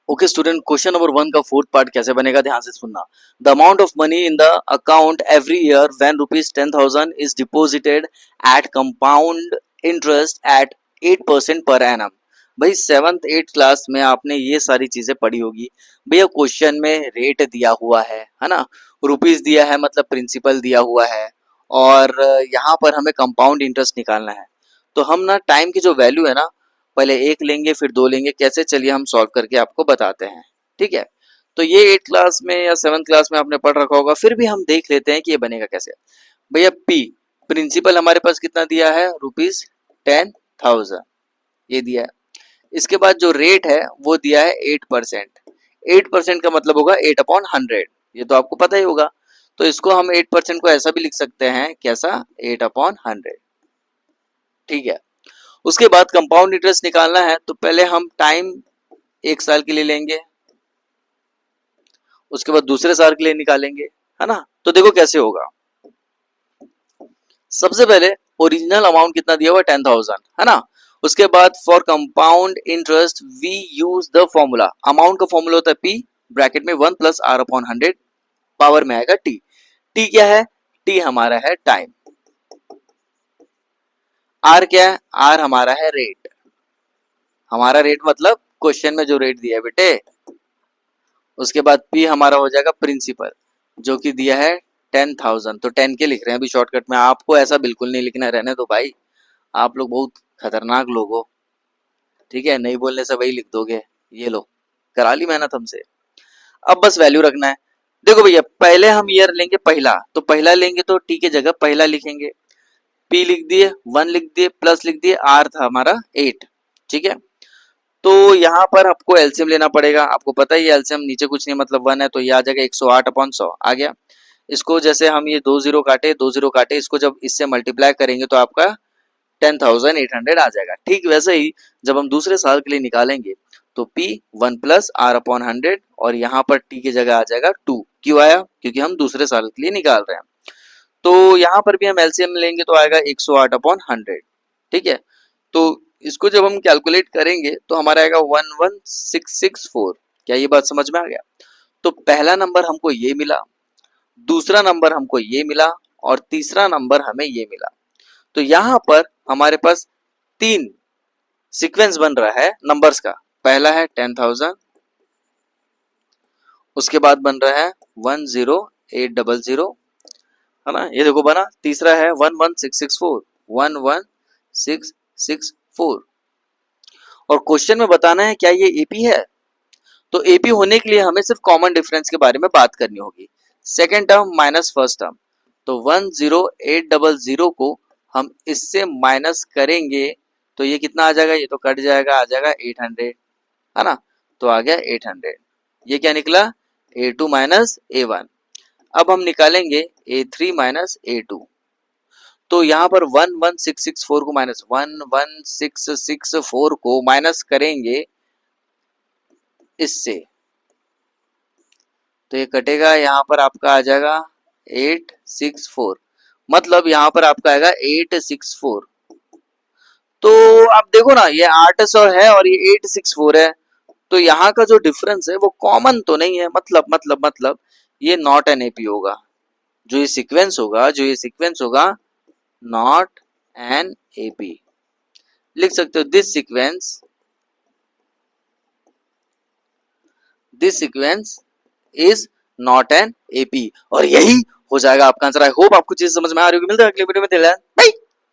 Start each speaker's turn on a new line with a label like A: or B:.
A: Okay student, question number 1 का fourth part कैसे बनेगा ध्यान से सुनना। The amount of money in the account every year when rupees 10,000 is deposited at compound interest at 8% per annum. भाई 7th 8th class में आपने ये सारी चीजें पढ़ी होगी। भैया क्वेश्चन में रेट दिया हुआ है ना, रुपीज दिया है मतलब प्रिंसिपल दिया हुआ है, और यहाँ पर हमें कंपाउंड इंटरेस्ट निकालना है। तो हम ना टाइम की जो वैल्यू है ना, पहले एक लेंगे फिर दो लेंगे, कैसे चलिए हम सॉल्व करके आपको बताते हैं। ठीक है, तो ये 8th क्लास में या 7th क्लास में आपने पढ़ रखा होगा, फिर भी हम देख लेते हैं कि ये बनेगा कैसे। भैया पी प्रिंसिपल हमारे पास कितना दिया है, रुपीज 10,000 ये दिया है। इसके बाद जो रेट है वो दिया है 8%। 8% का मतलब होगा 8/100, ये तो आपको पता ही होगा। तो इसको हम 8% को ऐसा भी लिख सकते हैं, कैसा, 8/100। ठीक है, उसके बाद कंपाउंड इंटरेस्ट निकालना है, तो पहले हम टाइम 1 साल के लिए लेंगे, उसके बाद दूसरे साल के लिए निकालेंगे, है ना। तो देखो कैसे होगा। सबसे पहले ओरिजिनल अमाउंट कितना दिया हुआ है, 10,000, है ना। उसके बाद for compound interest we use the formula, amount का फॉर्मूला होता है पी, ब्रैकेट में 1 + r/100, पावर में आएगा टी। टी क्या है, टी हमारा है टाइम, आर क्या है, आर हमारा है रेट। हमारा रेट मतलब क्वेश्चन में जो रेट दिया है बेटे। उसके बाद पी हमारा हो जाएगा प्रिंसिपल, जो कि दिया है 10,000, तो 10 के लिख रहे हैं अभी शॉर्टकट में। आपको ऐसा बिल्कुल नहीं लिखना, रहने दो भाई, आप लोग बहुत खतरनाक लोग हो। ठीक है, नहीं बोलने से वही लिख दोगे। ये लो, करा ली मेहनत हमसे। अब बस वैल्यू रखना है। देखो भैया, पहले हम ईयर लेंगे पहला, तो पहला लेंगे तो टी के जगह पहला लिखेंगे, पी लिख दिए, 1 लिख दिए, प्लस लिख दिए, आर था हमारा 8। ठीक है, तो यहाँ पर आपको एलसीएम लेना पड़ेगा। आपको पता ही है एलसीएम नीचे कुछ नहीं मतलब 1 है, तो ये आ जाएगा 108/100 आ गया। इसको जैसे हम ये 2 जीरो काटे, इसको जब इससे मल्टीप्लाई करेंगे तो आपका 10,800 आ जाएगा। ठीक वैसे ही जब हम दूसरे साल के लिए निकालेंगे तो P 1 + r/100, और यहाँ पर T की जगह आ जाएगा 2। क्यों आया, क्योंकि हम दूसरे साल के लिए निकाल रहे हैं। तो यहाँ पर भी हम एलसीएम लेंगे तो आएगा 108/100। ठीक है, तो इसको जब हम कैलकुलेट करेंगे तो हमारा आएगा 11664। क्या ये बात समझ में आ गया। तो पहला नंबर हमको ये मिला, दूसरा नंबर हमको ये मिला, और तीसरा नंबर हमें ये मिला। तो यहाँ पर हमारे पास 3 सीक्वेंस बन रहा है नंबर्स का। पहला है 10,000, उसके बाद बन रहा है 10800, है ना, ये देखो बना। तीसरा है 11664, 11664। और क्वेश्चन में बताना है क्या ये एपी है। तो एपी होने के लिए हमें सिर्फ कॉमन डिफरेंस के बारे में बात करनी होगी, second term minus first term. तो 10800 को हम इससे माइनस करेंगे तो ये कितना आ जाएगा, ये तो कट जाएगा, आ जाएगा 800, है ना। तो आ गया 800। ये क्या निकला, A2 माइनस A1। अब हम निकालेंगे A3 माइनस A2। तो यहाँ पर 11664 को माइनस 11664 को माइनस करेंगे इससे, तो ये कटेगा, यहाँ पर आपका आ जाएगा 864, मतलब यहाँ पर आपका आएगा 864। तो आप देखो ना, ये 800 है और ये 864 है, तो यहाँ का जो डिफरेंस है वो कॉमन तो नहीं है, मतलब ये नॉट एन एपी होगा। जो ये सीक्वेंस होगा नॉट एन एपी। लिख सकते हो this sequence is not an AP, और यही हो जाएगा आपका आंसर। आई होप आपको चीज समझ में आ रही होगी। मिलते हैं अगले वीडियो में, बाय।